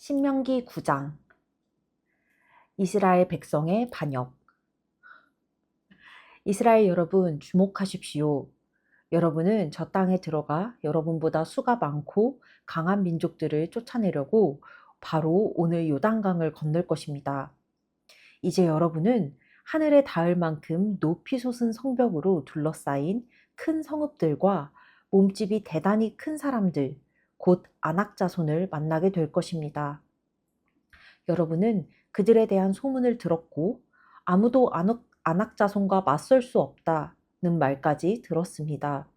신명기 9장 이스라엘 백성의 반역. 이스라엘 여러분, 주목하십시오. 여러분은 저 땅에 들어가 여러분보다 수가 많고 강한 민족들을 쫓아내려고 바로 오늘 요단강을 건널 것입니다. 이제 여러분은 하늘에 닿을 만큼 높이 솟은 성벽으로 둘러싸인 큰 성읍들과 몸집이 대단히 큰 사람들, 곧 아낙 자손을 만나게 될 것입니다. 여러분은 그들에 대한 소문을 들었고 아무도 아낙 자손과 맞설 수 없다는 말까지 들었습니다.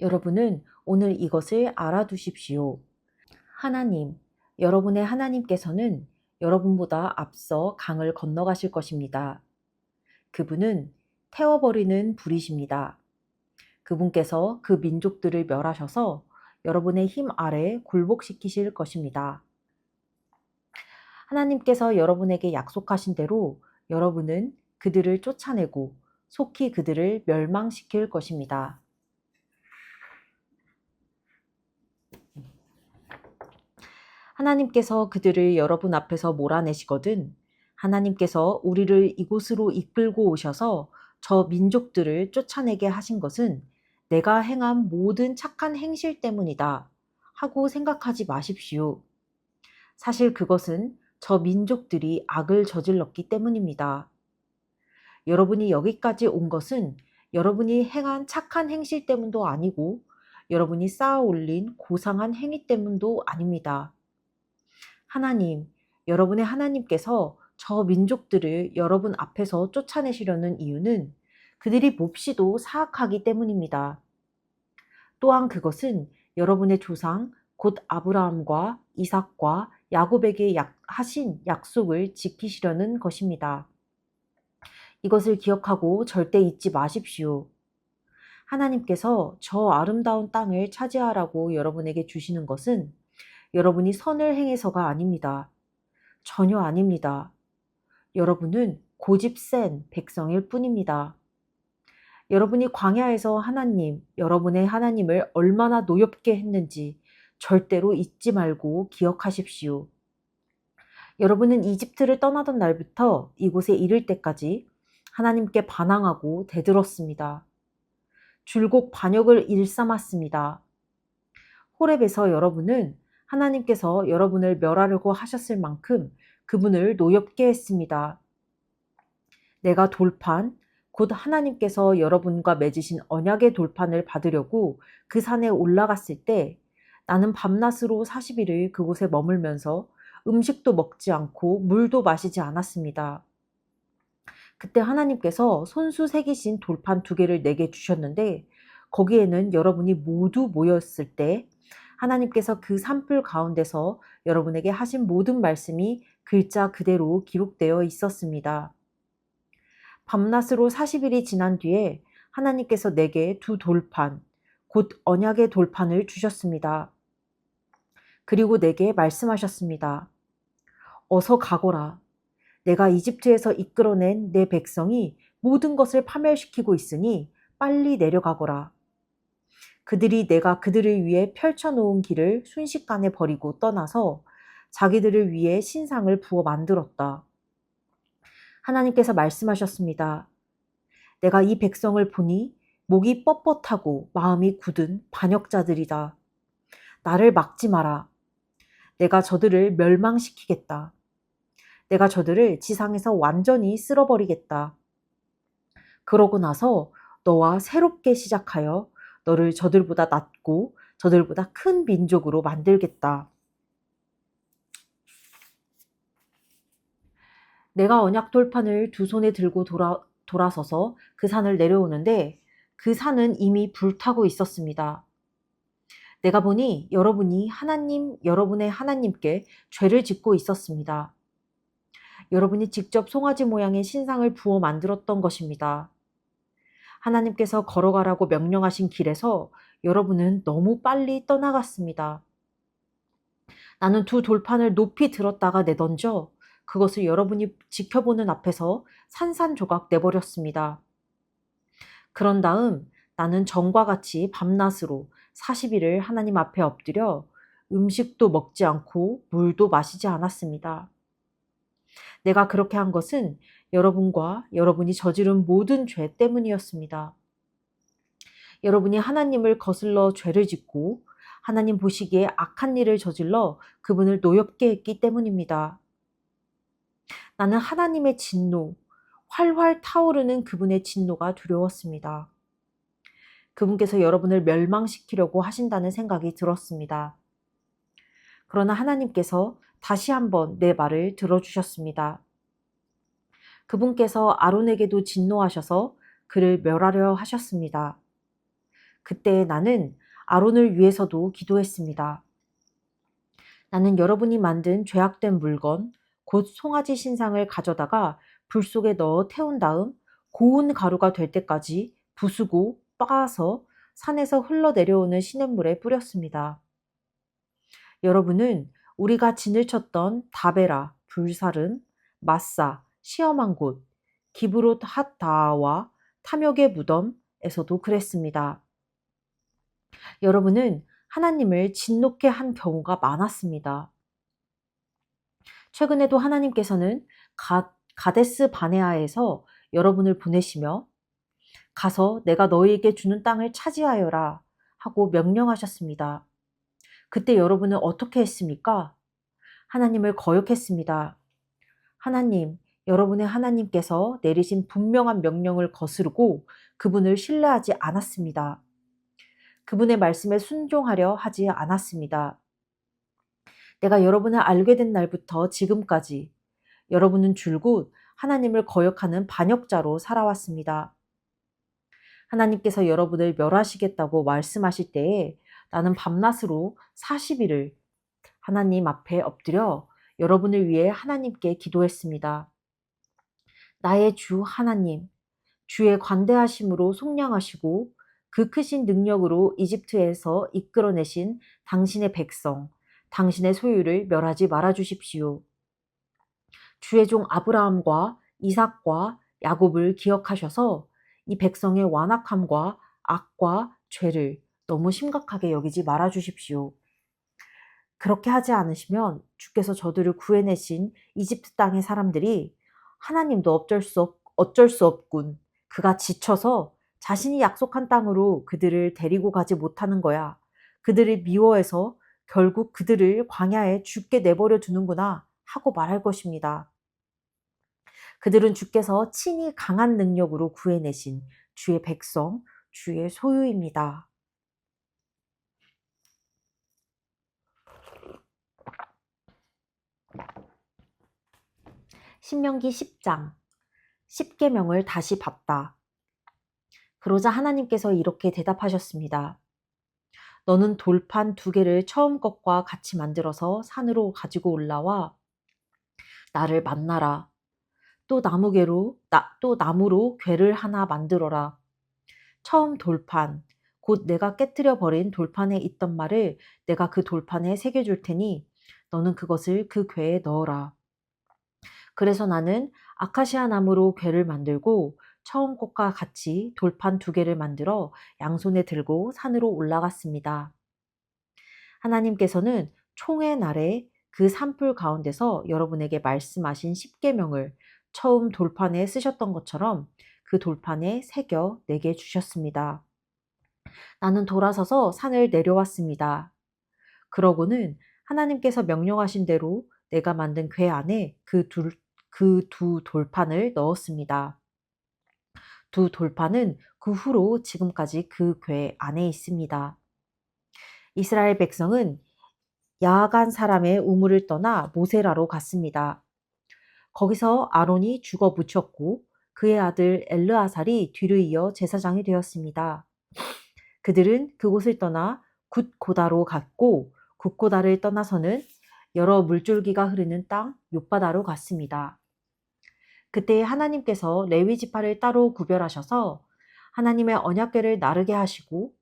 여러분은 오늘 이것을 알아두십시오. 하나님, 여러분의 하나님께서는 여러분보다 앞서 강을 건너가실 것입니다. 그분은 태워버리는 불이십니다. 그분께서 그 민족들을 멸하셔서 여러분의 힘 아래 굴복시키실 것입니다. 하나님께서 여러분에게 약속하신 대로 여러분은 그들을 쫓아내고 속히 그들을 멸망시킬 것입니다. 하나님께서 그들을 여러분 앞에서 몰아내시거든 하나님께서 우리를 이곳으로 이끌고 오셔서 저 민족들을 쫓아내게 하신 것은 내가 행한 모든 착한 행실 때문이다 하고 생각하지 마십시오. 사실 그것은 저 민족들이 악을 저질렀기 때문입니다. 여러분이 여기까지 온 것은 여러분이 행한 착한 행실 때문도 아니고 여러분이 쌓아 올린 고상한 행위 때문도 아닙니다. 하나님, 여러분의 하나님께서 저 민족들을 여러분 앞에서 쫓아내시려는 이유는 그들이 몹시도 사악하기 때문입니다. 또한 그것은 여러분의 조상 곧 아브라함과 이삭과 야곱에게 하신 약속을 지키시려는 것입니다. 이것을 기억하고 절대 잊지 마십시오. 하나님께서 저 아름다운 땅을 차지하라고 여러분에게 주시는 것은 여러분이 선을 행해서가 아닙니다. 전혀 아닙니다. 여러분은 고집 센 백성일 뿐입니다. 여러분이 광야에서 하나님, 여러분의 하나님을 얼마나 노엽게 했는지 절대로 잊지 말고 기억하십시오. 여러분은 이집트를 떠나던 날부터 이곳에 이를 때까지 하나님께 반항하고 대들었습니다. 줄곧 반역을 일삼았습니다. 호렙에서 여러분은 하나님께서 여러분을 멸하려고 하셨을 만큼 그분을 노엽게 했습니다. 내가 돌판, 곧 하나님께서 여러분과 맺으신 언약의 돌판을 받으려고 그 산에 올라갔을 때 나는 밤낮으로 40일을 그곳에 머물면서 음식도 먹지 않고 물도 마시지 않았습니다. 그때 하나님께서 손수 새기신 돌판 2개를 내게 주셨는데 거기에는 여러분이 모두 모였을 때 하나님께서 그 산불 가운데서 여러분에게 하신 모든 말씀이 글자 그대로 기록되어 있었습니다. 밤낮으로 40일이 지난 뒤에 하나님께서 내게 2 돌판, 곧 언약의 돌판을 주셨습니다. 그리고 내게 말씀하셨습니다. 어서 가거라. 내가 이집트에서 이끌어낸 내 백성이 모든 것을 파멸시키고 있으니 빨리 내려가거라. 그들이 내가 그들을 위해 펼쳐놓은 길을 순식간에 버리고 떠나서 자기들을 위해 신상을 부어 만들었다. 하나님께서 말씀하셨습니다. 내가 이 백성을 보니 목이 뻣뻣하고 마음이 굳은 반역자들이다. 나를 막지 마라. 내가 저들을 멸망시키겠다. 내가 저들을 지상에서 완전히 쓸어버리겠다. 그러고 나서 너와 새롭게 시작하여 너를 저들보다 낫고 저들보다 큰 민족으로 만들겠다. 내가 언약 돌판을 2 손에 들고 돌아서서 그 산을 내려오는데 그 산은 이미 불타고 있었습니다. 내가 보니 여러분이 여러분의 하나님께 죄를 짓고 있었습니다. 여러분이 직접 송아지 모양의 신상을 부어 만들었던 것입니다. 하나님께서 걸어가라고 명령하신 길에서 여러분은 너무 빨리 떠나갔습니다. 나는 2 돌판을 높이 들었다가 내던져 그것을 여러분이 지켜보는 앞에서 산산조각 내버렸습니다. 그런 다음 나는 전과 같이 밤낮으로 40일을 하나님 앞에 엎드려 음식도 먹지 않고 물도 마시지 않았습니다. 내가 그렇게 한 것은 여러분과 여러분이 저지른 모든 죄 때문이었습니다. 여러분이 하나님을 거슬러 죄를 짓고 하나님 보시기에 악한 일을 저질러 그분을 노엽게 했기 때문입니다. 나는 하나님의 진노, 활활 타오르는 그분의 진노가 두려웠습니다. 그분께서 여러분을 멸망시키려고 하신다는 생각이 들었습니다. 그러나 하나님께서 다시 한번 내 말을 들어주셨습니다. 그분께서 아론에게도 진노하셔서 그를 멸하려 하셨습니다. 그때 나는 아론을 위해서도 기도했습니다. 나는 여러분이 만든 죄악된 물건, 곧 송아지 신상을 가져다가 불 속에 넣어 태운 다음 고운 가루가 될 때까지 부수고 빻아서 산에서 흘러내려오는 시냇물에 뿌렸습니다. 여러분은 우리가 진을 쳤던 다베라, 불사름, 마사, 시험한 곳, 기브롯 핫다와 탐욕의 무덤에서도 그랬습니다. 여러분은 하나님을 진노케 한 경우가 많았습니다. 최근에도 하나님께서는 가데스 바네아에서 여러분을 보내시며 가서 내가 너희에게 주는 땅을 차지하여라 하고 명령하셨습니다. 그때 여러분은 어떻게 했습니까? 하나님을 거역했습니다. 하나님, 여러분의 하나님께서 내리신 분명한 명령을 거스르고 그분을 신뢰하지 않았습니다. 그분의 말씀에 순종하려 하지 않았습니다. 내가 여러분을 알게 된 날부터 지금까지 여러분은 줄곧 하나님을 거역하는 반역자로 살아왔습니다. 하나님께서 여러분을 멸하시겠다고 말씀하실 때에 나는 밤낮으로 40일을 하나님 앞에 엎드려 여러분을 위해 하나님께 기도했습니다. 나의 주 하나님, 주의 관대하심으로 속량하시고 그 크신 능력으로 이집트에서 이끌어내신 당신의 백성, 당신의 소유를 멸하지 말아 주십시오. 주의 종 아브라함과 이삭과 야곱을 기억하셔서 이 백성의 완악함과 악과 죄를 너무 심각하게 여기지 말아 주십시오. 그렇게 하지 않으시면 주께서 저들을 구해내신 이집트 땅의 사람들이 하나님도 어쩔 수 없군. 그가 지쳐서 자신이 약속한 땅으로 그들을 데리고 가지 못하는 거야. 그들을 미워해서 결국 그들을 광야에 죽게 내버려 두는구나 하고 말할 것입니다. 그들은 주께서 친히 강한 능력으로 구해내신 주의 백성, 주의 소유입니다. 신명기 10장 10계명을 다시 봤다. 그러자 하나님께서 이렇게 대답하셨습니다. 너는 돌판 2개를 처음 것과 같이 만들어서 산으로 가지고 올라와 나를 만나라. 또 나무로 궤를 하나 만들어라. 처음 돌판, 곧 내가 깨뜨려 버린 돌판에 있던 말을 내가 그 돌판에 새겨줄 테니 너는 그것을 그 궤에 넣어라. 그래서 나는 아카시아 나무로 궤를 만들고 처음 것과 같이 돌판 2개를 만들어 양손에 들고 산으로 올라갔습니다. 하나님께서는 총의 날에 그 산불 가운데서 여러분에게 말씀하신 10계명을 처음 돌판에 쓰셨던 것처럼 그 돌판에 새겨 내게 주셨습니다. 나는 돌아서서 산을 내려왔습니다. 그러고는 하나님께서 명령하신 대로 내가 만든 궤 안에 그 두 돌판을 넣었습니다. 2돌판은 그 후로 지금까지 그 궤 안에 있습니다. 이스라엘 백성은 야간 사람의 우물을 떠나 모세라로 갔습니다. 거기서 아론이 죽어 묻혔고 그의 아들 엘르아살이 뒤를 이어 제사장이 되었습니다. 그들은 그곳을 떠나 굿고다로 갔고 굿고다를 떠나서는 여러 물줄기가 흐르는 땅 욥바다로 갔습니다. 그때 하나님께서 레위 지파를 따로 구별하셔서 하나님의 언약궤를 나르게 하시고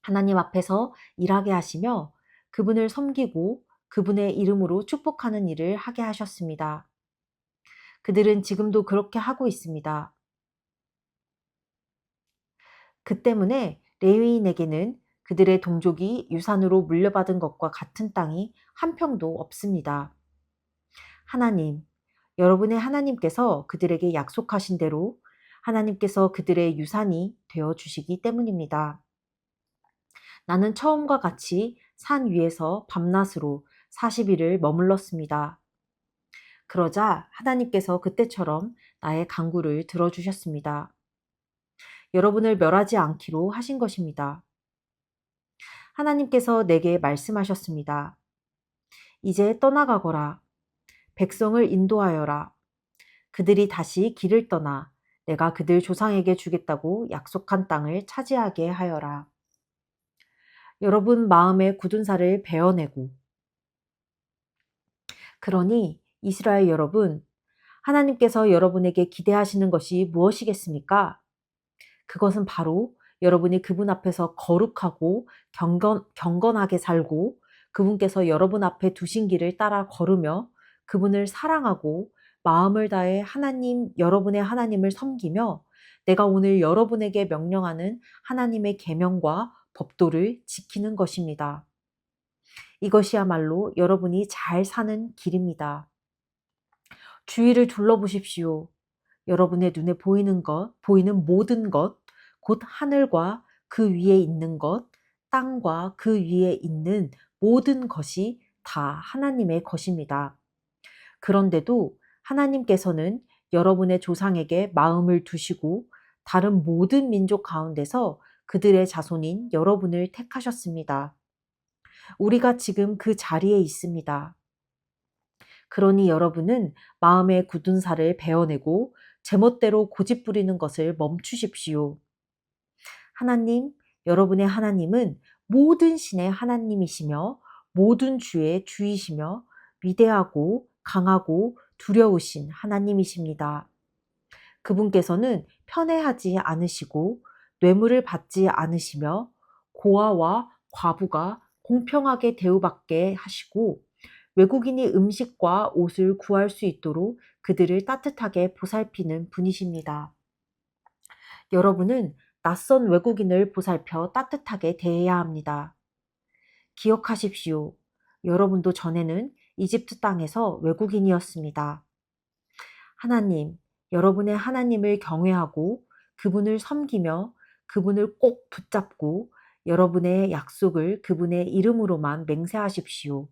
하나님 앞에서 일하게 하시며 그분을 섬기고 그분의 이름으로 축복하는 일을 하게 하셨습니다. 그들은 지금도 그렇게 하고 있습니다. 그 때문에 레위인에게는 그들의 동족이 유산으로 물려받은 것과 같은 땅이 한 평도 없습니다. 하나님, 여러분의 하나님께서 그들에게 약속하신 대로 하나님께서 그들의 유산이 되어 주시기 때문입니다. 나는 처음과 같이 산 위에서 밤낮으로 40일을 머물렀습니다. 그러자 하나님께서 그때처럼 나의 간구를 들어주셨습니다. 여러분을 멸하지 않기로 하신 것입니다. 하나님께서 내게 말씀하셨습니다. 이제 떠나가거라. 백성을 인도하여라. 그들이 다시 길을 떠나 내가 그들 조상에게 주겠다고 약속한 땅을 차지하게 하여라. 여러분 마음의 굳은 살을 베어내고 그러니 이스라엘 여러분, 하나님께서 여러분에게 기대하시는 것이 무엇이겠습니까? 그것은 바로 여러분이 그분 앞에서 거룩하고 경건하게 살고 그분께서 여러분 앞에 두신 길을 따라 걸으며 그분을 사랑하고 마음을 다해 여러분의 하나님을 섬기며 내가 오늘 여러분에게 명령하는 하나님의 계명과 법도를 지키는 것입니다. 이것이야말로 여러분이 잘 사는 길입니다. 주위를 둘러보십시오. 여러분의 눈에 보이는 모든 것, 곧 하늘과 그 위에 있는 것, 땅과 그 위에 있는 모든 것이 다 하나님의 것입니다. 그런데도 하나님께서는 여러분의 조상에게 마음을 두시고 다른 모든 민족 가운데서 그들의 자손인 여러분을 택하셨습니다. 우리가 지금 그 자리에 있습니다. 그러니 여러분은 마음의 굳은 살을 베어내고 제멋대로 고집부리는 것을 멈추십시오. 하나님, 여러분의 하나님은 모든 신의 하나님이시며 모든 주의 주이시며 위대하고 강하고 두려우신 하나님이십니다. 그분께서는 편애하지 않으시고 뇌물을 받지 않으시며 고아와 과부가 공평하게 대우받게 하시고 외국인이 음식과 옷을 구할 수 있도록 그들을 따뜻하게 보살피는 분이십니다. 여러분은 낯선 외국인을 보살펴 따뜻하게 대해야 합니다. 기억하십시오. 여러분도 전에는 이집트 땅에서 외국인이었습니다. 하나님, 여러분의 하나님을 경외하고 그분을 섬기며 그분을 꼭 붙잡고 여러분의 약속을 그분의 이름으로만 맹세하십시오.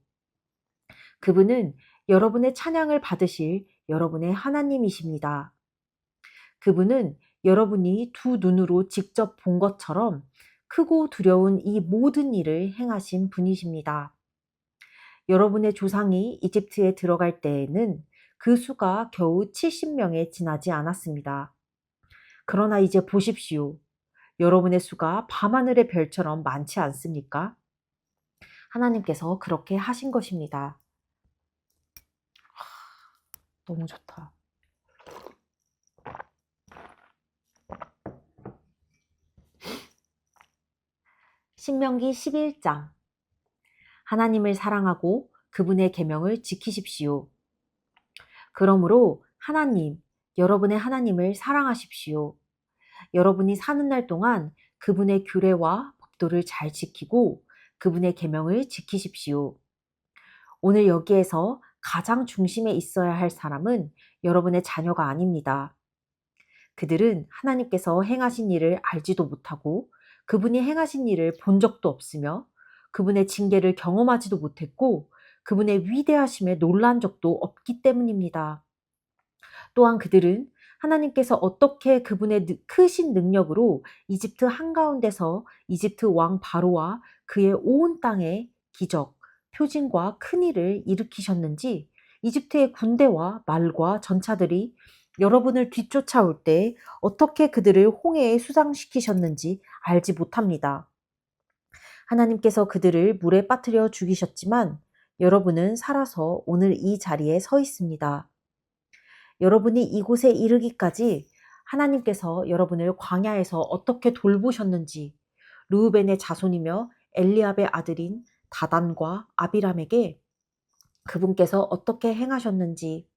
그분은 여러분의 찬양을 받으실 여러분의 하나님이십니다. 그분은 여러분이 두 눈으로 직접 본 것처럼 크고 두려운 이 모든 일을 행하신 분이십니다. 여러분의 조상이 이집트에 들어갈 때에는 그 수가 겨우 70명에 지나지 않았습니다. 그러나 이제 보십시오. 여러분의 수가 밤하늘의 별처럼 많지 않습니까? 하나님께서 그렇게 하신 것입니다. 너무 좋다. 신명기 11장. 하나님을 사랑하고 그분의 계명을 지키십시오. 그러므로 하나님, 여러분의 하나님을 사랑하십시오. 여러분이 사는 날 동안 그분의 규례와 법도를 잘 지키고 그분의 계명을 지키십시오. 오늘 여기에서 가장 중심에 있어야 할 사람은 여러분의 자녀가 아닙니다. 그들은 하나님께서 행하신 일을 알지도 못하고 그분이 행하신 일을 본 적도 없으며 그분의 징계를 경험하지도 못했고 그분의 위대하심에 놀란 적도 없기 때문입니다. 또한 그들은 하나님께서 어떻게 그분의 크신 능력으로 이집트 한가운데서 이집트 왕 바로와 그의 온 땅에 기적, 표징과 큰일을 일으키셨는지 이집트의 군대와 말과 전차들이 여러분을 뒤쫓아올 때 어떻게 그들을 홍해에 수상시키셨는지 알지 못합니다. 하나님께서 그들을 물에 빠뜨려 죽이셨지만 여러분은 살아서 오늘 이 자리에 서 있습니다. 여러분이 이곳에 이르기까지 하나님께서 여러분을 광야에서 어떻게 돌보셨는지 르우벤의 자손이며 엘리압의 아들인 다단과 아비람에게 그분께서 어떻게 행하셨는지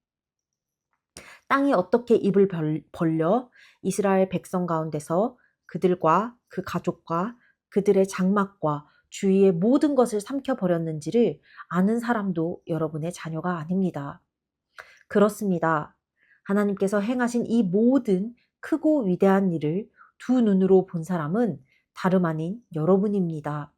땅이 어떻게 입을 벌려 이스라엘 백성 가운데서 그들과 그 가족과 그들의 장막과 주위의 모든 것을 삼켜버렸는지를 아는 사람도 여러분의 자녀가 아닙니다. 그렇습니다. 하나님께서 행하신 이 모든 크고 위대한 일을 두 눈으로 본 사람은 다름 아닌 여러분입니다.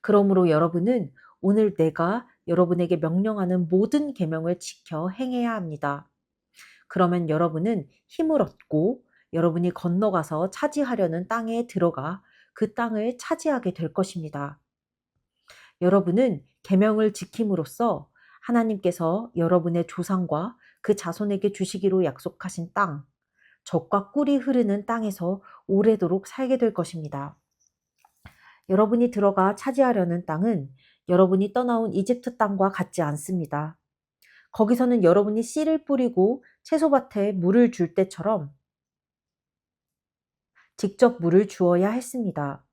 그러므로 여러분은 오늘 내가 여러분에게 명령하는 모든 계명을 지켜 행해야 합니다. 그러면 여러분은 힘을 얻고 여러분이 건너가서 차지하려는 땅에 들어가 그 땅을 차지하게 될 것입니다. 여러분은 계명을 지킴으로써 하나님께서 여러분의 조상과 그 자손에게 주시기로 약속하신 땅, 젖과 꿀이 흐르는 땅에서 오래도록 살게 될 것입니다. 여러분이 들어가 차지하려는 땅은 여러분이 떠나온 이집트 땅과 같지 않습니다. 거기서는 여러분이 씨를 뿌리고 채소밭에 물을 줄 때처럼 직접 물을 주어야 했습니다.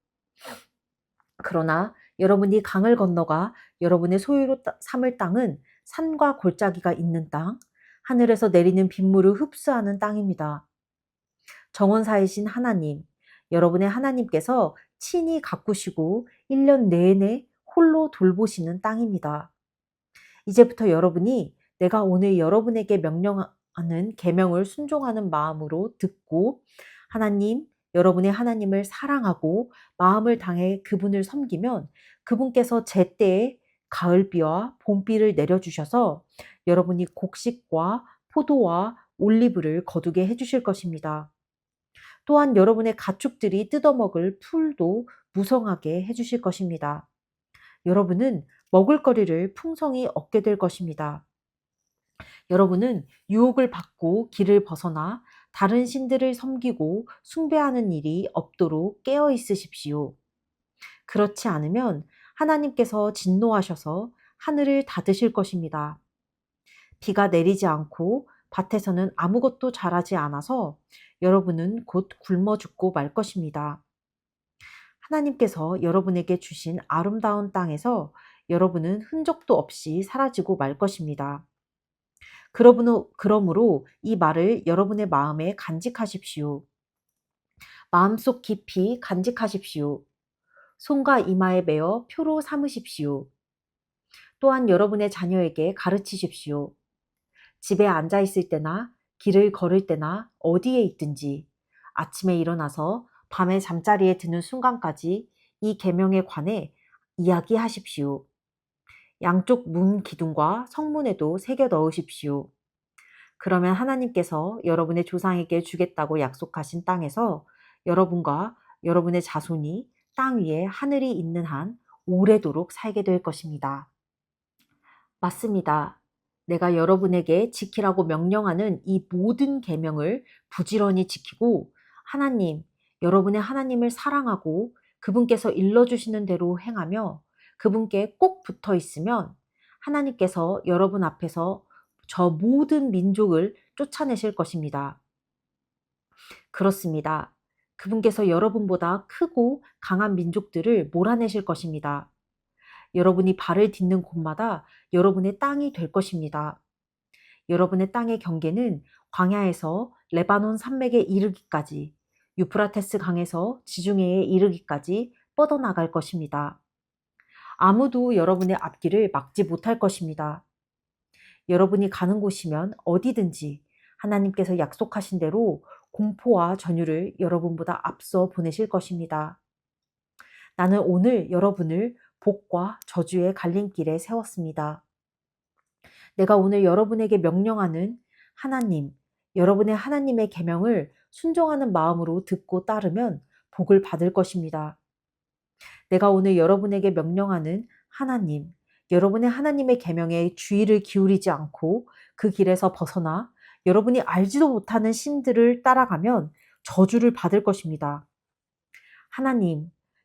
그러나 여러분이 강을 건너가 여러분의 소유로 삼을 땅은 산과 골짜기가 있는 땅, 하늘에서 내리는 빗물을 흡수하는 땅입니다. 정원사이신 하나님, 여러분의 하나님께서 친히 가꾸시고 1년 내내 홀로 돌보시는 땅입니다. 이제부터 여러분이 내가 오늘 여러분에게 명령하는 계명을 순종하는 마음으로 듣고 여러분의 하나님을 사랑하고 마음을 다해 그분을 섬기면 그분께서 제때에 가을비와 봄비를 내려주셔서 여러분이 곡식과 포도와 올리브를 거두게 해주실 것입니다. 또한 여러분의 가축들이 뜯어먹을 풀도 무성하게 해주실 것입니다. 여러분은 먹을거리를 풍성히 얻게 될 것입니다. 여러분은 유혹을 받고 길을 벗어나 다른 신들을 섬기고 숭배하는 일이 없도록 깨어 있으십시오. 그렇지 않으면 하나님께서 진노하셔서 하늘을 닫으실 것입니다. 비가 내리지 않고 밭에서는 아무것도 자라지 않아서 여러분은 곧 굶어 죽고 말 것입니다. 하나님께서 여러분에게 주신 아름다운 땅에서 여러분은 흔적도 없이 사라지고 말 것입니다. 그러므로 이 말을 여러분의 마음에 간직하십시오. 마음속 깊이 간직하십시오. 손과 이마에 매어 표로 삼으십시오. 또한 여러분의 자녀에게 가르치십시오. 집에 앉아 있을 때나 길을 걸을 때나 어디에 있든지 아침에 일어나서 밤에 잠자리에 드는 순간까지 이 계명에 관해 이야기하십시오. 양쪽 문 기둥과 성문에도 새겨 넣으십시오. 그러면 하나님께서 여러분의 조상에게 주겠다고 약속하신 땅에서 여러분과 여러분의 자손이 땅 위에 하늘이 있는 한 오래도록 살게 될 것입니다. 맞습니다. 내가 여러분에게 지키라고 명령하는 이 모든 계명을 부지런히 지키고 여러분의 하나님을 사랑하고 그분께서 일러주시는 대로 행하며 그분께 꼭 붙어 있으면 하나님께서 여러분 앞에서 저 모든 민족을 쫓아내실 것입니다. 그렇습니다. 그분께서 여러분보다 크고 강한 민족들을 몰아내실 것입니다. 여러분이 발을 딛는 곳마다 여러분의 땅이 될 것입니다. 여러분의 땅의 경계는 광야에서 레바논 산맥에 이르기까지, 유프라테스 강에서 지중해에 이르기까지 뻗어나갈 것입니다. 아무도 여러분의 앞길을 막지 못할 것입니다. 여러분이 가는 곳이면 어디든지 하나님께서 약속하신 대로 공포와 전율을 여러분보다 앞서 보내실 것입니다. 나는 오늘 여러분을 복과 저주의 갈림길에 세웠습니다. 내가 오늘 여러분에게 명령하는 여러분의 하나님의 계명을 순종하는 마음으로 듣고 따르면 복을 받을 것입니다. 내가 오늘 여러분에게 명령하는 여러분의 하나님의 계명에 주의를 기울이지 않고 그 길에서 벗어나 여러분이 알지도 못하는 신들을 따라가면 저주를 받을 것입니다.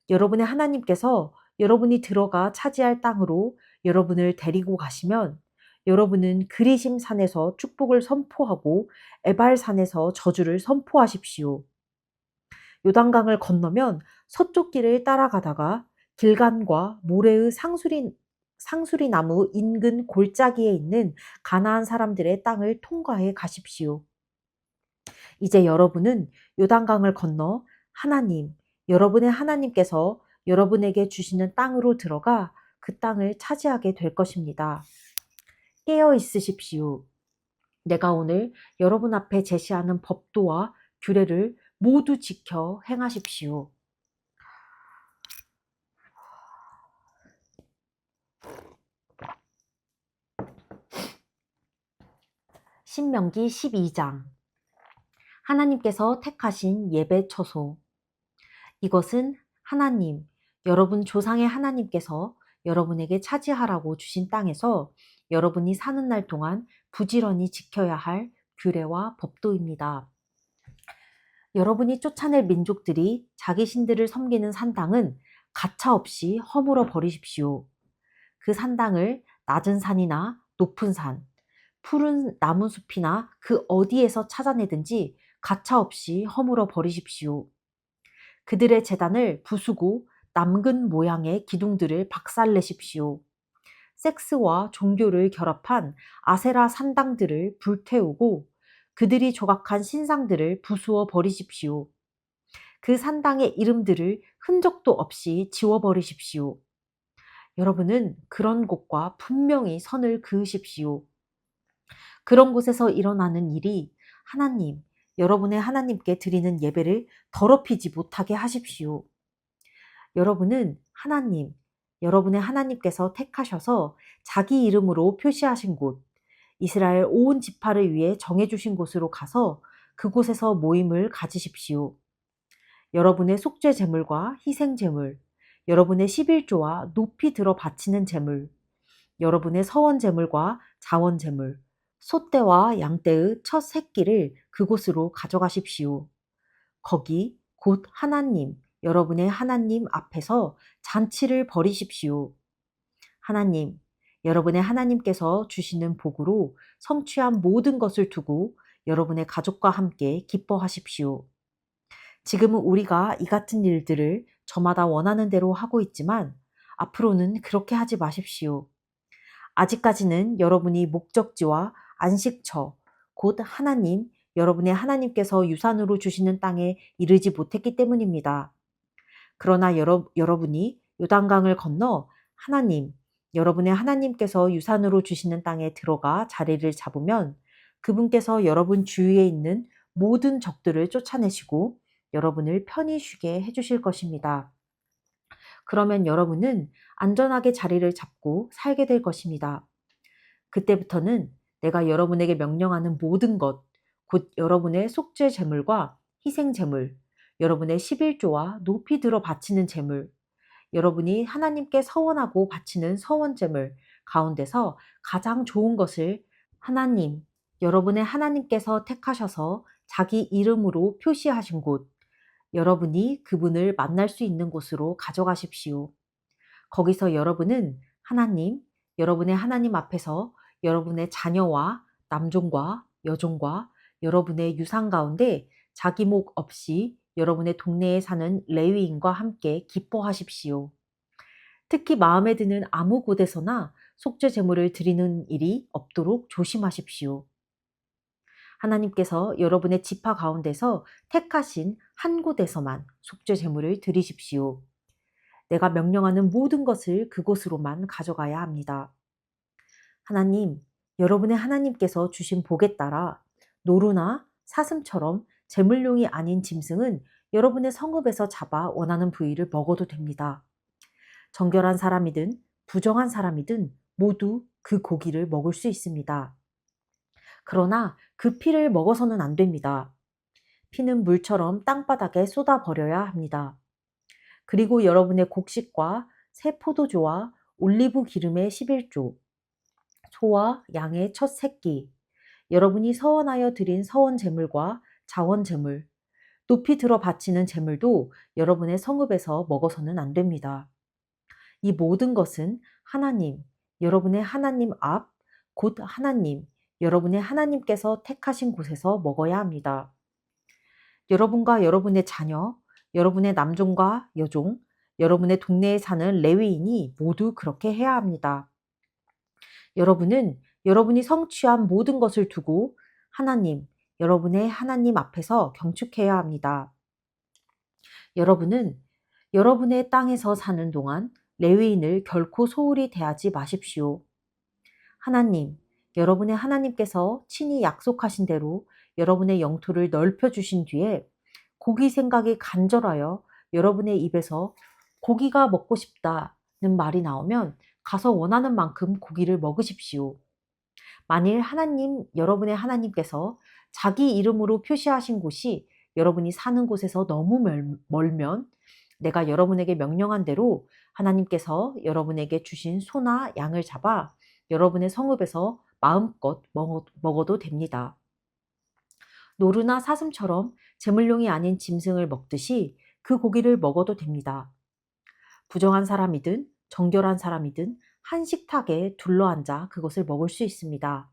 여러분의 하나님께서 여러분이 들어가 차지할 땅으로 여러분을 데리고 가시면 여러분은 그리심 산에서 축복을 선포하고 에발 산에서 저주를 선포하십시오. 요단강을 건너면 서쪽 길을 따라가다가 길간과 모레의 상수리 나무 인근 골짜기에 있는 가나안 사람들의 땅을 통과해 가십시오. 이제 여러분은 요단강을 건너 여러분의 하나님께서 여러분에게 주시는 땅으로 들어가 그 땅을 차지하게 될 것입니다. 깨어 있으십시오. 내가 오늘 여러분 앞에 제시하는 법도와 규례를 모두 지켜 행하십시오. 신명기 12장. 하나님께서 택하신 예배 처소. 이것은 하나님, 여러분 조상의 하나님께서 여러분에게 차지하라고 주신 땅에서 여러분이 사는 날 동안 부지런히 지켜야 할 규례와 법도입니다. 여러분이 쫓아낼 민족들이 자기 신들을 섬기는 산당은 가차없이 허물어 버리십시오. 그 산당을 낮은 산이나 높은 산, 푸른 나무숲이나 그 어디에서 찾아내든지 가차없이 허물어 버리십시오. 그들의 제단을 부수고 남근 모양의 기둥들을 박살내십시오. 섹스와 종교를 결합한 아세라 산당들을 불태우고 그들이 조각한 신상들을 부수어 버리십시오. 그 산당의 이름들을 흔적도 없이 지워버리십시오. 여러분은 그런 곳과 분명히 선을 그으십시오. 그런 곳에서 일어나는 일이 하나님, 여러분의 하나님께 드리는 예배를 더럽히지 못하게 하십시오. 여러분은 하나님, 여러분의 하나님께서 택하셔서 자기 이름으로 표시하신 곳, 이스라엘 온 지파를 위해 정해주신 곳으로 가서 그곳에서 모임을 가지십시오. 여러분의 속죄 제물과 희생 제물, 여러분의 11조와 높이 들어 바치는 제물, 여러분의 서원 제물과 자원 제물, 소떼와 양떼의 첫 새끼를 그곳으로 가져가십시오. 거기 곧 하나님, 여러분의 하나님 앞에서 잔치를 벌이십시오. 하나님, 여러분의 하나님께서 주시는 복으로 성취한 모든 것을 두고 여러분의 가족과 함께 기뻐하십시오. 지금은 우리가 이 같은 일들을 저마다 원하는 대로 하고 있지만 앞으로는 그렇게 하지 마십시오. 아직까지는 여러분이 목적지와 안식처, 곧 하나님, 여러분의 하나님께서 유산으로 주시는 땅에 이르지 못했기 때문입니다. 그러나 여러분이 요단강을 건너 하나님, 여러분의 하나님께서 유산으로 주시는 땅에 들어가 자리를 잡으면 그분께서 여러분 주위에 있는 모든 적들을 쫓아내시고 여러분을 편히 쉬게 해주실 것입니다. 그러면 여러분은 안전하게 자리를 잡고 살게 될 것입니다. 그때부터는 내가 여러분에게 명령하는 모든 것, 곧 여러분의 속죄 제물과 희생 제물, 여러분의 11조와 높이 들어 바치는 제물, 여러분이 하나님께 서원하고 바치는 서원 제물 가운데서 가장 좋은 것을 하나님, 여러분의 하나님께서 택하셔서 자기 이름으로 표시하신 곳, 여러분이 그분을 만날 수 있는 곳으로 가져가십시오. 거기서 여러분은 하나님, 여러분의 하나님 앞에서 여러분의 자녀와 남종과 여종과 여러분의 유산 가운데 자기 목 없이 여러분의 동네에 사는 레위인과 함께 기뻐하십시오. 특히 마음에 드는 아무 곳에서나 속죄 제물을 드리는 일이 없도록 조심하십시오. 하나님께서 여러분의 지파 가운데서 택하신 한 곳에서만 속죄 제물을 드리십시오. 내가 명령하는 모든 것을 그곳으로만 가져가야 합니다. 하나님, 여러분의 하나님께서 주신 복에 따라 노루나 사슴처럼 제물용이 아닌 짐승은 여러분의 성읍에서 잡아 원하는 부위를 먹어도 됩니다. 정결한 사람이든 부정한 사람이든 모두 그 고기를 먹을 수 있습니다. 그러나 그 피를 먹어서는 안 됩니다. 피는 물처럼 땅바닥에 쏟아버려야 합니다. 그리고 여러분의 곡식과 새 포도주와 올리브 기름의 11조, 소와 양의 첫 새끼, 여러분이 서원하여 드린 서원 제물과 자원 제물, 높이 들어 바치는 제물도 여러분의 성읍에서 먹어서는 안 됩니다. 이 모든 것은 하나님, 여러분의 하나님 앞, 곧 하나님, 여러분의 하나님께서 택하신 곳에서 먹어야 합니다. 여러분과 여러분의 자녀, 여러분의 남종과 여종, 여러분의 동네에 사는 레위인이 모두 그렇게 해야 합니다. 여러분은 여러분이 성취한 모든 것을 두고 하나님, 여러분의 하나님 앞에서 경축해야 합니다. 여러분은 여러분의 땅에서 사는 동안 레위인을 결코 소홀히 대하지 마십시오. 하나님, 여러분의 하나님께서 친히 약속하신 대로 여러분의 영토를 넓혀주신 뒤에 고기 생각이 간절하여 여러분의 입에서 고기가 먹고 싶다는 말이 나오면 가서 원하는 만큼 고기를 먹으십시오. 만일 여러분의 하나님께서 자기 이름으로 표시하신 곳이 여러분이 사는 곳에서 너무 멀면 내가 여러분에게 명령한 대로 하나님께서 여러분에게 주신 소나 양을 잡아 여러분의 성읍에서 마음껏 먹어도 됩니다. 노루나 사슴처럼 제물용이 아닌 짐승을 먹듯이 그 고기를 먹어도 됩니다. 부정한 사람이든 정결한 사람이든 한 식탁에 둘러앉아 그것을 먹을 수 있습니다.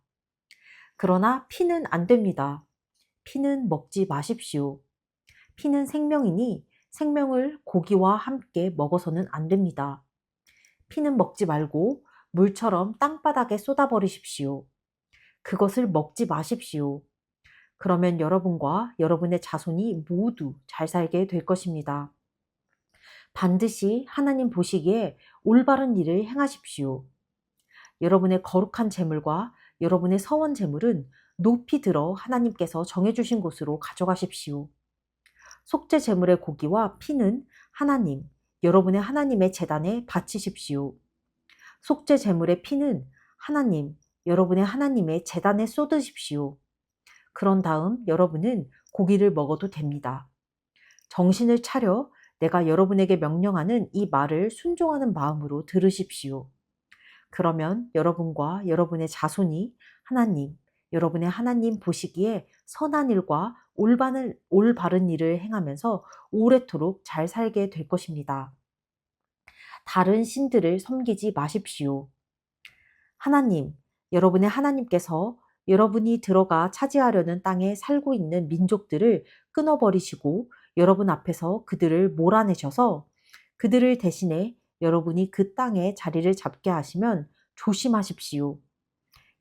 그러나 피는 안 됩니다. 피는 먹지 마십시오. 피는 생명이니 생명을 고기와 함께 먹어서는 안 됩니다. 피는 먹지 말고 물처럼 땅바닥에 쏟아버리십시오. 그것을 먹지 마십시오. 그러면 여러분과 여러분의 자손이 모두 잘 살게 될 것입니다. 반드시 하나님 보시기에 올바른 일을 행하십시오. 여러분의 거룩한 재물과 여러분의 서원 재물은 높이 들어 하나님께서 정해주신 곳으로 가져가십시오. 속죄 제물의 고기와 피는 여러분의 하나님의 제단에 바치십시오. 속죄 제물의 피는 여러분의 하나님의 제단에 쏟으십시오. 그런 다음 여러분은 고기를 먹어도 됩니다. 정신을 차려 내가 여러분에게 명령하는 이 말을 순종하는 마음으로 들으십시오. 그러면 여러분과 여러분의 자손이 여러분의 하나님 보시기에 선한 일과 올바른 일을 행하면서 오래도록 잘 살게 될 것입니다. 다른 신들을 섬기지 마십시오. 여러분의 하나님께서 여러분이 들어가 차지하려는 땅에 살고 있는 민족들을 끊어버리시고 여러분 앞에서 그들을 몰아내셔서 그들을 대신해 여러분이 그 땅에 자리를 잡게 하시면 조심하십시오.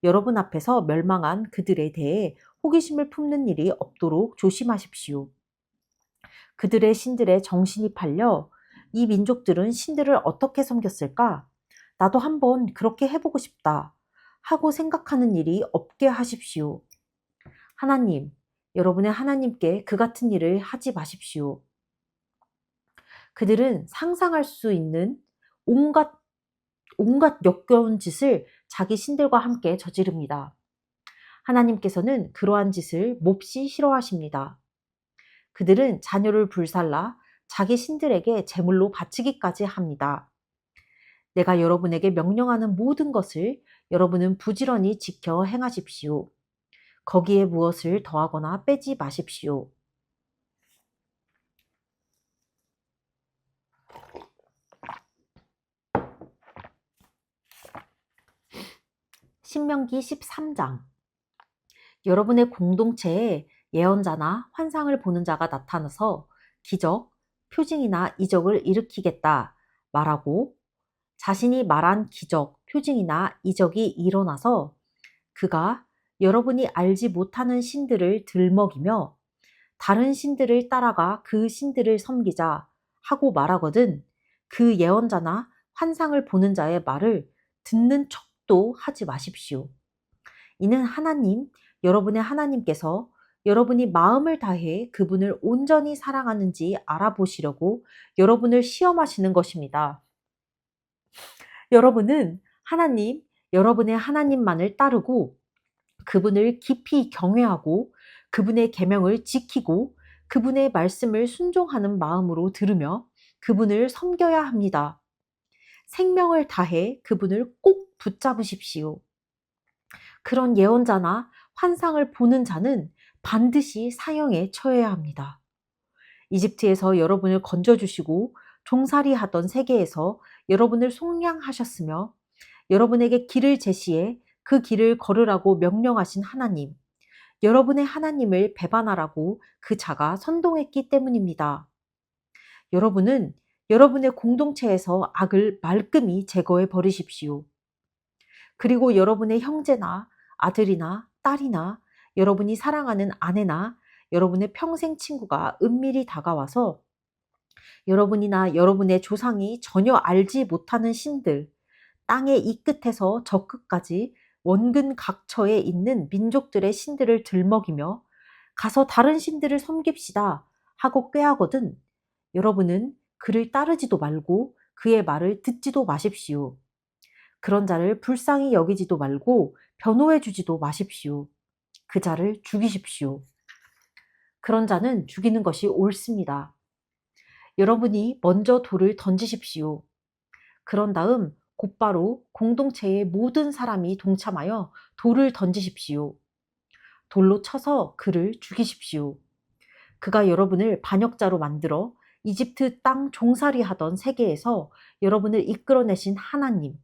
여러분 앞에서 멸망한 그들에 대해 호기심을 품는 일이 없도록 조심하십시오. 그들의 신들의 정신이 팔려 이 민족들은 신들을 어떻게 섬겼을까? 나도 한번 그렇게 해보고 싶다 하고 생각하는 일이 없게 하십시오. 여러분의 하나님께 그 같은 일을 하지 마십시오. 그들은 상상할 수 있는 온갖 역겨운 짓을 자기 신들과 함께 저지릅니다. 하나님께서는 그러한 짓을 몹시 싫어하십니다. 그들은 자녀를 불살라 자기 신들에게 제물로 바치기까지 합니다. 내가 여러분에게 명령하는 모든 것을 여러분은 부지런히 지켜 행하십시오. 거기에 무엇을 더하거나 빼지 마십시오. 신명기 13장. 여러분의 공동체에 예언자나 환상을 보는 자가 나타나서 기적, 표징이나 이적을 일으키겠다 말하고 자신이 말한 기적, 표징이나 이적이 일어나서 그가 여러분이 알지 못하는 신들을 들먹이며 다른 신들을 따라가 그 신들을 섬기자 하고 말하거든 그 예언자나 환상을 보는 자의 말을 듣는 척도 하지 마십시오. 이는 여러분의 하나님께서 여러분이 마음을 다해 그분을 온전히 사랑하는지 알아보시려고 여러분을 시험하시는 것입니다. 여러분은 여러분의 하나님만을 따르고 그분을 깊이 경외하고 그분의 계명을 지키고 그분의 말씀을 순종하는 마음으로 들으며 그분을 섬겨야 합니다. 생명을 다해 그분을 꼭 붙잡으십시오. 그런 예언자나 환상을 보는 자는 반드시 사형에 처해야 합니다. 이집트에서 여러분을 건져주시고 종살이하던 세계에서 여러분을 속량하셨으며 여러분에게 길을 제시해 그 길을 걸으라고 명령하신 여러분의 하나님을 배반하라고 그 자가 선동했기 때문입니다. 여러분은 여러분의 공동체에서 악을 말끔히 제거해 버리십시오. 그리고 여러분의 형제나 아들이나 딸이나 여러분이 사랑하는 아내나 여러분의 평생 친구가 은밀히 다가와서 여러분이나 여러분의 조상이 전혀 알지 못하는 신들, 땅의 이 끝에서 저 끝까지 원근 각처에 있는 민족들의 신들을 들먹이며 가서 다른 신들을 섬깁시다 하고 꾀하거든 여러분은 그를 따르지도 말고 그의 말을 듣지도 마십시오. 그런 자를 불쌍히 여기지도 말고 변호해 주지도 마십시오. 그 자를 죽이십시오. 그런 자는 죽이는 것이 옳습니다. 여러분이 먼저 돌을 던지십시오. 그런 다음 곧바로 공동체의 모든 사람이 동참하여 돌을 던지십시오. 돌로 쳐서 그를 죽이십시오. 그가 여러분을 반역자로 만들어 이집트 땅 종살이 하던 세계에서 여러분을 이끌어내신 하나님,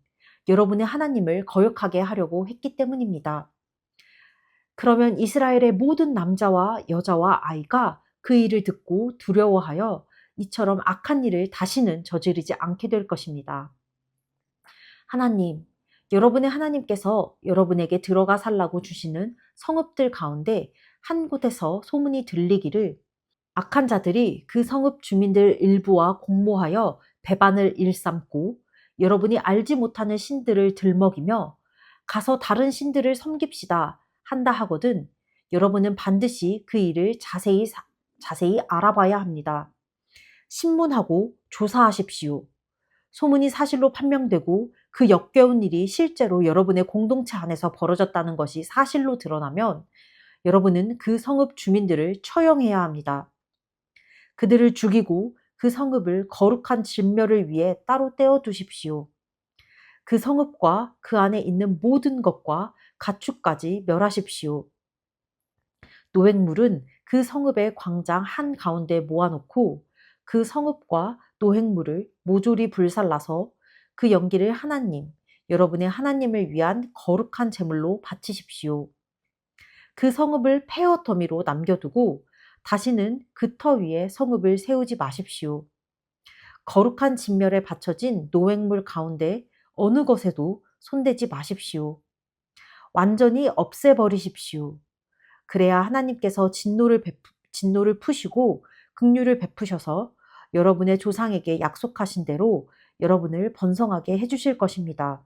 여러분의 하나님을 거역하게 하려고 했기 때문입니다. 그러면 이스라엘의 모든 남자와 여자와 아이가 그 일을 듣고 두려워하여 이처럼 악한 일을 다시는 저지르지 않게 될 것입니다. 하나님, 여러분의 하나님께서 여러분에게 들어가 살라고 주시는 성읍들 가운데 한 곳에서 소문이 들리기를 악한 자들이 그 성읍 주민들 일부와 공모하여 배반을 일삼고 여러분이 알지 못하는 신들을 들먹이며 가서 다른 신들을 섬깁시다 한다 하거든 여러분은 반드시 그 일을 자세히 알아봐야 합니다. 신문하고 조사하십시오. 소문이 사실로 판명되고 그 역겨운 일이 실제로 여러분의 공동체 안에서 벌어졌다는 것이 사실로 드러나면 여러분은 그 성읍 주민들을 처형해야 합니다. 그들을 죽이고 그 성읍을 거룩한 진멸을 위해 따로 떼어 두십시오. 그 성읍과 그 안에 있는 모든 것과 가축까지 멸하십시오. 노획물은 그 성읍의 광장 한가운데 모아놓고 그 성읍과 노획물을 모조리 불살라서 그 연기를 하나님, 여러분의 하나님을 위한 거룩한 제물로 바치십시오. 그 성읍을 폐허 더미로 남겨두고 다시는 그 터 위에 성읍을 세우지 마십시오. 거룩한 진멸에 바쳐진 노획물 가운데 어느 것에도 손대지 마십시오. 완전히 없애버리십시오. 그래야 하나님께서 진노를 푸시고 긍휼을 베푸셔서 여러분의 조상에게 약속하신 대로 여러분을 번성하게 해주실 것입니다.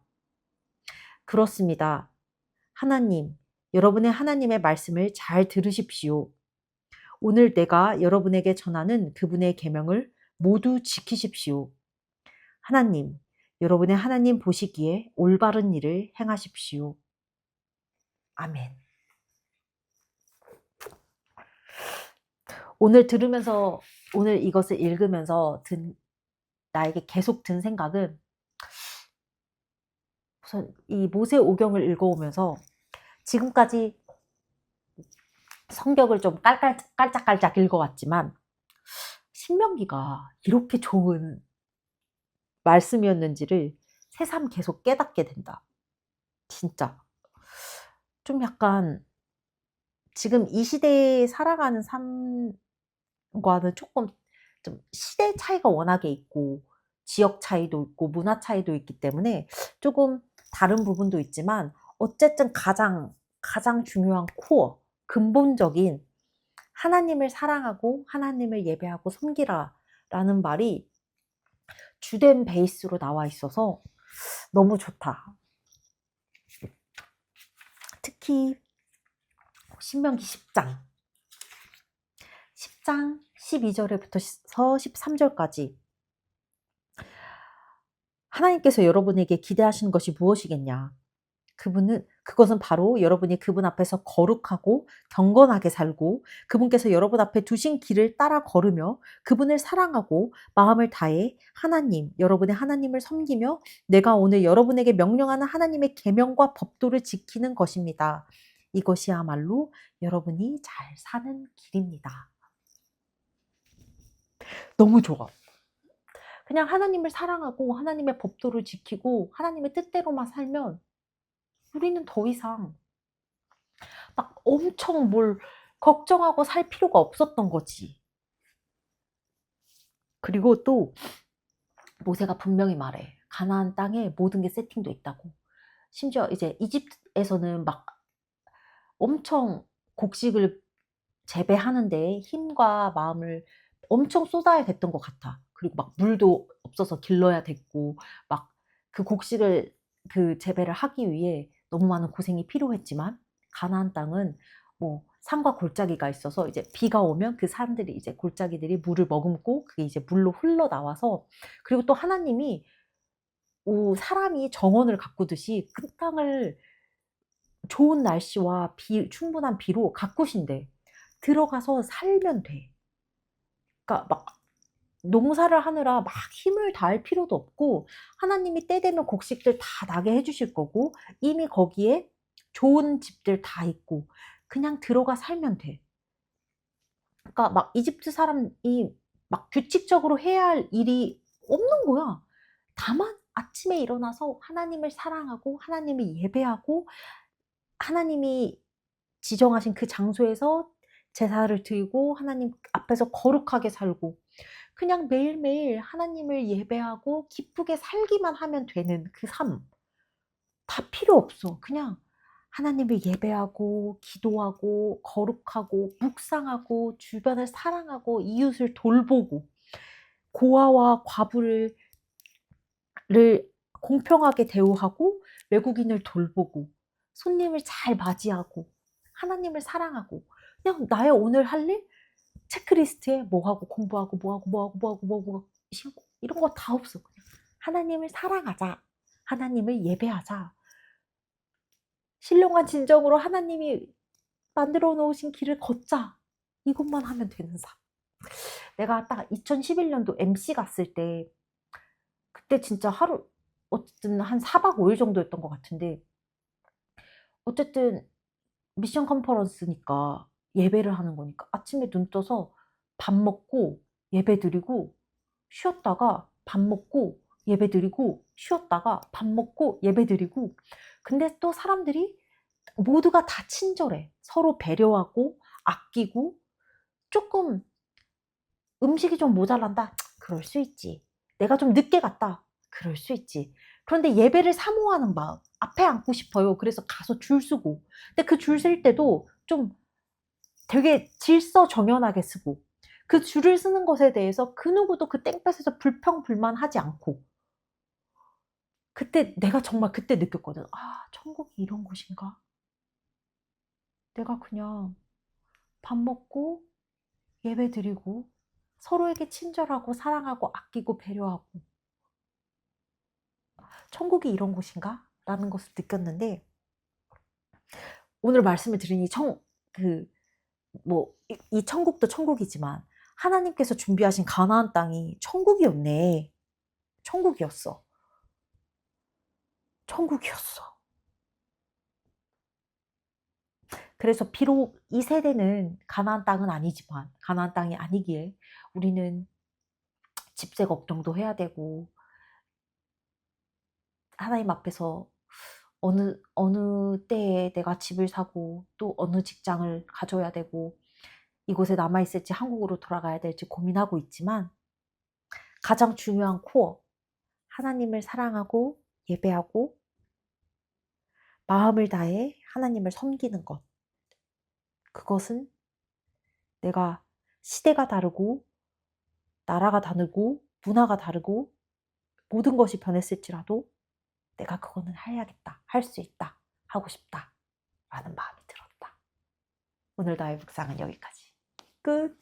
그렇습니다. 하나님, 여러분의 하나님의 말씀을 잘 들으십시오. 오늘 내가 여러분에게 전하는 그분의 계명을 모두 지키십시오. 하나님, 여러분의 하나님 보시기에 올바른 일을 행하십시오. 아멘. 오늘 이것을 읽으면서 나에게 계속 든 생각은 우선 이 모세오경을 읽어오면서 지금까지 성경을 좀 깔짝깔짝 읽어왔지만 신명기가 이렇게 좋은 말씀이었는지를 새삼 계속 깨닫게 된다. 진짜. 좀 약간 지금 이 시대에 살아가는 삶과는 조금 좀 시대 차이가 워낙에 있고 지역 차이도 있고 문화 차이도 있기 때문에 조금 다른 부분도 있지만 어쨌든 가장 중요한 코어, 근본적인 하나님을 사랑하고 하나님을 예배하고 섬기라라는 말이 주된 베이스로 나와 있어서 너무 좋다. 특히 신명기 10장 12절부터 13절까지 하나님께서 여러분에게 기대하시는 것이 무엇이겠냐? 그것은 바로 여러분이 그분 앞에서 거룩하고 경건하게 살고 그분께서 여러분 앞에 두신 길을 따라 걸으며 그분을 사랑하고 마음을 다해 여러분의 하나님을 섬기며 내가 오늘 여러분에게 명령하는 하나님의 계명과 법도를 지키는 것입니다. 이것이야말로 여러분이 잘 사는 길입니다. 너무 좋아. 그냥 하나님을 사랑하고 하나님의 법도를 지키고 하나님의 뜻대로만 살면 우리는 더 이상 막 엄청 뭘 걱정하고 살 필요가 없었던 거지. 그리고 또 모세가 분명히 말해. 가나안 땅에 모든 게 세팅돼 있다고. 심지어 이제 이집트에서는 막 엄청 곡식을 재배하는데 힘과 마음을 엄청 쏟아야 됐던 것 같아. 그리고 막 물도 없어서 길러야 됐고, 막 그 곡식을 재배를 하기 위해 너무 많은 고생이 필요했지만, 가나안 땅은 뭐 산과 골짜기가 있어서 이제 비가 오면 그 산들이 이제 골짜기들이 물을 머금고 그게 이제 물로 흘러나와서, 그리고 또 하나님이 사람이 정원을 가꾸듯이 그 땅을 좋은 날씨와 충분한 비로 가꾸신대. 들어가서 살면 돼. 그러니까 막 농사를 하느라 막 힘을 다할 필요도 없고, 하나님이 때 되면 곡식들 다 나게 해주실 거고, 이미 거기에 좋은 집들 다 있고, 그냥 들어가 살면 돼. 그러니까 막 이집트 사람이 막 규칙적으로 해야 할 일이 없는 거야. 다만 아침에 일어나서 하나님을 사랑하고 하나님을 예배하고, 하나님이 지정하신 그 장소에서 제사를 드리고 하나님 앞에서 거룩하게 살고, 그냥 매일매일 하나님을 예배하고 기쁘게 살기만 하면 되는 그 삶. 다 필요 없어. 그냥 하나님을 예배하고 기도하고 거룩하고 묵상하고 주변을 사랑하고 이웃을 돌보고, 고아와 과부를 공평하게 대우하고, 외국인을 돌보고, 손님을 잘 맞이하고, 하나님을 사랑하고, 그냥 나의 오늘 할 일 체크리스트에 뭐 하고 공부하고 뭐 하고 뭐 하고 뭐 하고 뭐 하고 이런 거 다 없어. 그냥 하나님을 사랑하자. 하나님을 예배하자. 신령한 진정으로 하나님이 만들어 놓으신 길을 걷자. 이것만 하면 되는 삶. 내가 딱 2011년도 MC 갔을 때, 그때 진짜 하루 어쨌든 한 4박 5일 정도였던 것 같은데, 어쨌든 미션 컨퍼런스니까 예배를 하는 거니까 아침에 눈 떠서 밥 먹고 예배 드리고 쉬었다가 밥 먹고 예배 드리고 쉬었다가 밥 먹고 예배 드리고. 근데 또 사람들이 모두가 다 친절해. 서로 배려하고 아끼고. 조금 음식이 좀 모자란다, 그럴 수 있지. 내가 좀 늦게 갔다, 그럴 수 있지. 그런데 예배를 사모하는 마음, 앞에 앉고 싶어요. 그래서 가서 줄 서고. 근데 그 줄 설 때도 좀 되게 질서정연하게 쓰고, 그 줄을 서는 것에 대해서 그 누구도 그 땡볕에서 불평불만하지 않고. 그때 내가 정말 그때 느꼈거든. 아, 천국이 이런 곳인가? 내가 그냥 밥 먹고 예배 드리고 서로에게 친절하고 사랑하고 아끼고 배려하고, 천국이 이런 곳인가? 라는 것을 느꼈는데, 오늘 말씀을 들으니 이 천국도 천국이지만 하나님께서 준비하신 가나안 땅이 천국이었네. 천국이었어. 천국이었어. 그래서 비록 이 세대는 가나안 땅은 아니지만, 가나안 땅이 아니기에 우리는 집세 걱정도 해야 되고, 하나님 앞에서 어느 때에 내가 집을 사고 또 어느 직장을 가져야 되고, 이곳에 남아있을지 한국으로 돌아가야 될지 고민하고 있지만, 가장 중요한 코어, 하나님을 사랑하고 예배하고 마음을 다해 하나님을 섬기는 것. 그것은 내가 시대가 다르고 나라가 다르고 문화가 다르고 모든 것이 변했을지라도 내가 그거는 해야겠다, 할 수 있다, 하고 싶다 라는 마음이 들었다. 오늘 나의 묵상은 여기까지. 끝.